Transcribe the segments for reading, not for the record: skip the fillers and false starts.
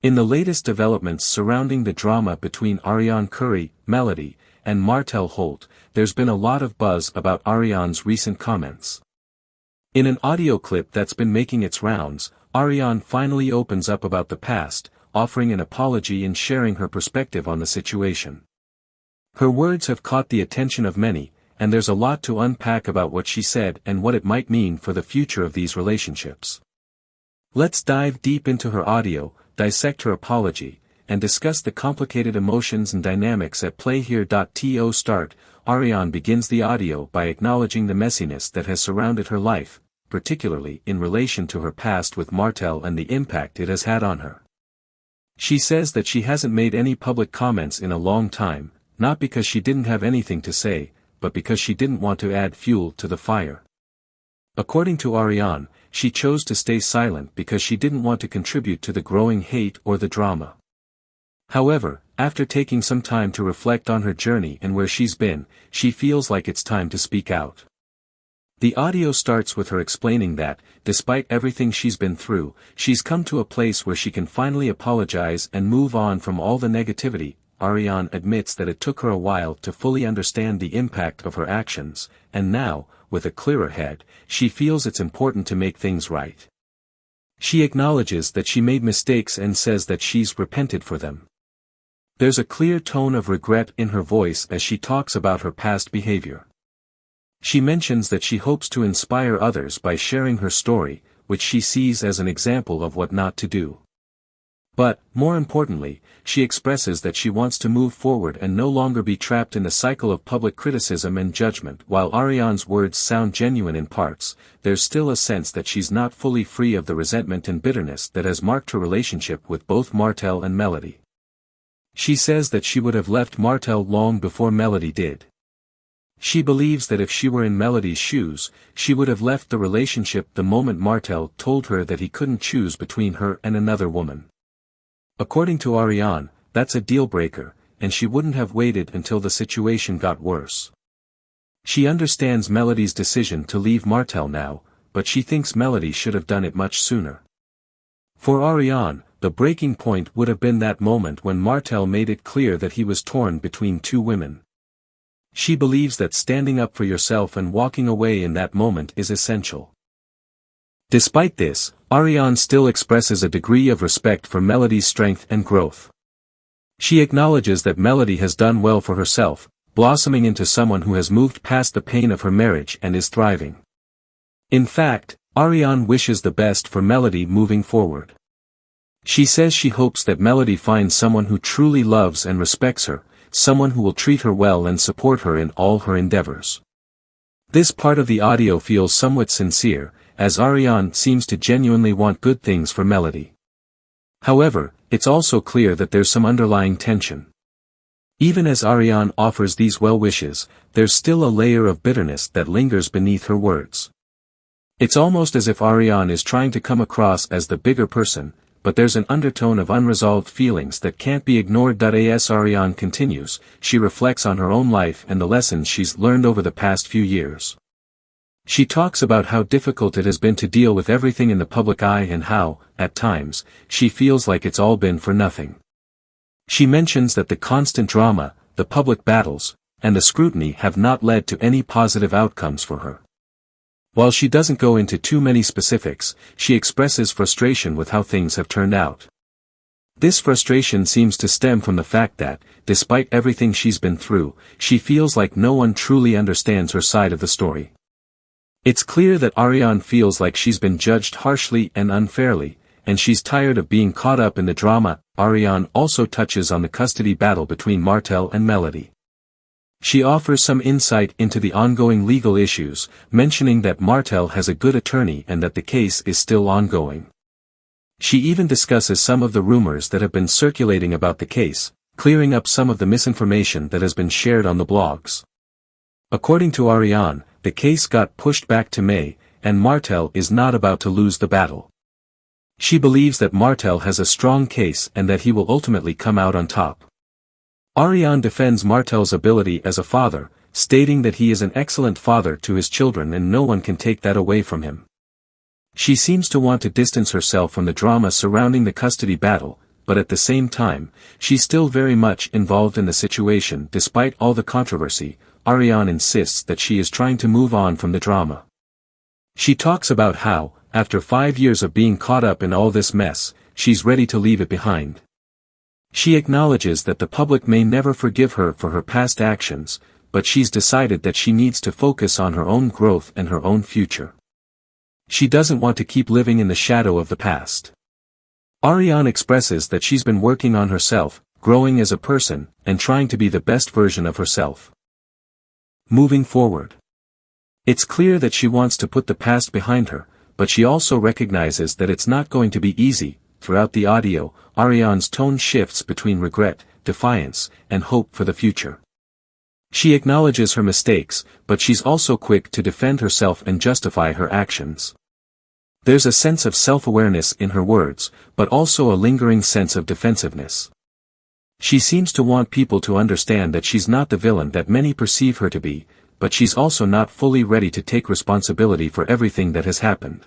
In the latest developments surrounding the drama between Arionne Curry, Melody, and Melody Holt, there's been a lot of buzz about Arionne's recent comments. In an audio clip that's been making its rounds, Arionne finally opens up about the past, offering an apology and sharing her perspective on the situation. Her words have caught the attention of many, and there's a lot to unpack about what she said and what it might mean for the future of these relationships. Let's dive deep into her audio, dissect her apology, and discuss the complicated emotions and dynamics at play here. To start, Arionne begins the audio by acknowledging the messiness that has surrounded her life, particularly in relation to her past with Melody and the impact it has had on her. She says that she hasn't made any public comments in a long time, not because she didn't have anything to say, but because she didn't want to add fuel to the fire. According to Arionne, she chose to stay silent because she didn't want to contribute to the growing hate or the drama. However, after taking some time to reflect on her journey and where she's been, she feels like it's time to speak out. The audio starts with her explaining that, despite everything she's been through, she's come to a place where she can finally apologize and move on from all the negativity. Arionne admits that it took her a while to fully understand the impact of her actions, and now, with a clearer head, she feels it's important to make things right. She acknowledges that she made mistakes and says that she's repented for them. There's a clear tone of regret in her voice as she talks about her past behavior. She mentions that she hopes to inspire others by sharing her story, which she sees as an example of what not to do. But, more importantly, she expresses that she wants to move forward and no longer be trapped in the cycle of public criticism and judgment. While Arionne's words sound genuine in parts, there's still a sense that she's not fully free of the resentment and bitterness that has marked her relationship with both Melody and Melody. She says that she would have left Melody long before Melody did. She believes that if she were in Melody's shoes, she would have left the relationship the moment Melody told her that he couldn't choose between her and another woman. According to Arionne, that's a deal-breaker, and she wouldn't have waited until the situation got worse. She understands Melody's decision to leave Melody now, but she thinks Melody should have done it much sooner. For Arionne, the breaking point would have been that moment when Melody made it clear that he was torn between two women. She believes that standing up for yourself and walking away in that moment is essential. Despite this, Arionne still expresses a degree of respect for Melody's strength and growth. She acknowledges that Melody has done well for herself, blossoming into someone who has moved past the pain of her marriage and is thriving. In fact, Arionne wishes the best for Melody moving forward. She says she hopes that Melody finds someone who truly loves and respects her, someone who will treat her well and support her in all her endeavors. This part of the audio feels somewhat sincere, as Arionne seems to genuinely want good things for Melody. However, it's also clear that there's some underlying tension. Even as Arionne offers these well wishes, there's still a layer of bitterness that lingers beneath her words. It's almost as if Arionne is trying to come across as the bigger person, but there's an undertone of unresolved feelings that can't be ignored. As Arionne continues, she reflects on her own life and the lessons she's learned over the past few years. She talks about how difficult it has been to deal with everything in the public eye and how, at times, she feels like it's all been for nothing. She mentions that the constant drama, the public battles, and the scrutiny have not led to any positive outcomes for her. While she doesn't go into too many specifics, she expresses frustration with how things have turned out. This frustration seems to stem from the fact that, despite everything she's been through, she feels like no one truly understands her side of the story. It's clear that Arionne feels like she's been judged harshly and unfairly, and she's tired of being caught up in the drama. Arionne also touches on the custody battle between Melody and Melody. She offers some insight into the ongoing legal issues, mentioning that Melody has a good attorney and that the case is still ongoing. She even discusses some of the rumors that have been circulating about the case, clearing up some of the misinformation that has been shared on the blogs. According to Arionne, the case got pushed back to May, and Melody is not about to lose the battle. She believes that Melody has a strong case and that he will ultimately come out on top. Arionne defends Melody's ability as a father, stating that he is an excellent father to his children and no one can take that away from him. She seems to want to distance herself from the drama surrounding the custody battle, but at the same time, she's still very much involved in the situation. Despite all the controversy, Arionne insists that she is trying to move on from the drama. She talks about how, after 5 years of being caught up in all this mess, she's ready to leave it behind. She acknowledges that the public may never forgive her for her past actions, but she's decided that she needs to focus on her own growth and her own future. She doesn't want to keep living in the shadow of the past. Arionne expresses that she's been working on herself, growing as a person, and trying to be the best version of herself. Moving forward. It's clear that she wants to put the past behind her, but she also recognizes that it's not going to be easy. Throughout the audio, Arionne's tone shifts between regret, defiance, and hope for the future. She acknowledges her mistakes, but she's also quick to defend herself and justify her actions. There's a sense of self-awareness in her words, but also a lingering sense of defensiveness. She seems to want people to understand that she's not the villain that many perceive her to be, but she's also not fully ready to take responsibility for everything that has happened.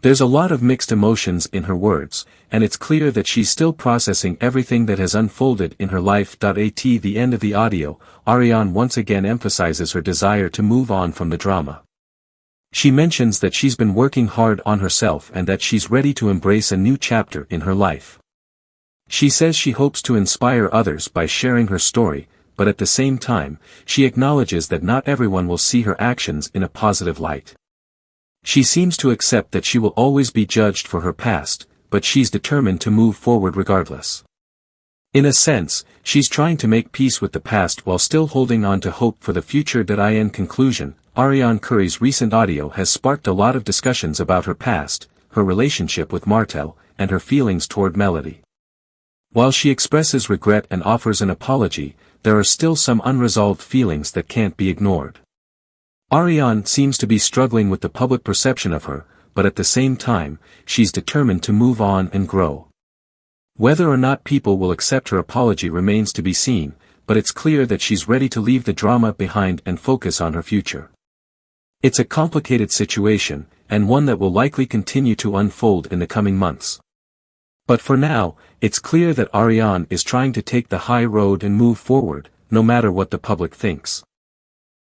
There's a lot of mixed emotions in her words, and it's clear that she's still processing everything that has unfolded in her life. At the end of the audio, Arionne once again emphasizes her desire to move on from the drama. She mentions that she's been working hard on herself and that she's ready to embrace a new chapter in her life. She says she hopes to inspire others by sharing her story, but at the same time, she acknowledges that not everyone will see her actions in a positive light. She seems to accept that she will always be judged for her past, but she's determined to move forward regardless. In a sense, she's trying to make peace with the past while still holding on to hope for the future. In conclusion, Arionne Curry's recent audio has sparked a lot of discussions about her past, her relationship with Martel, and her feelings toward Melody. While she expresses regret and offers an apology, there are still some unresolved feelings that can't be ignored. Arionne seems to be struggling with the public perception of her, but at the same time, she's determined to move on and grow. Whether or not people will accept her apology remains to be seen, but it's clear that she's ready to leave the drama behind and focus on her future. It's a complicated situation, and one that will likely continue to unfold in the coming months. But for now, it's clear that Arionne is trying to take the high road and move forward, no matter what the public thinks.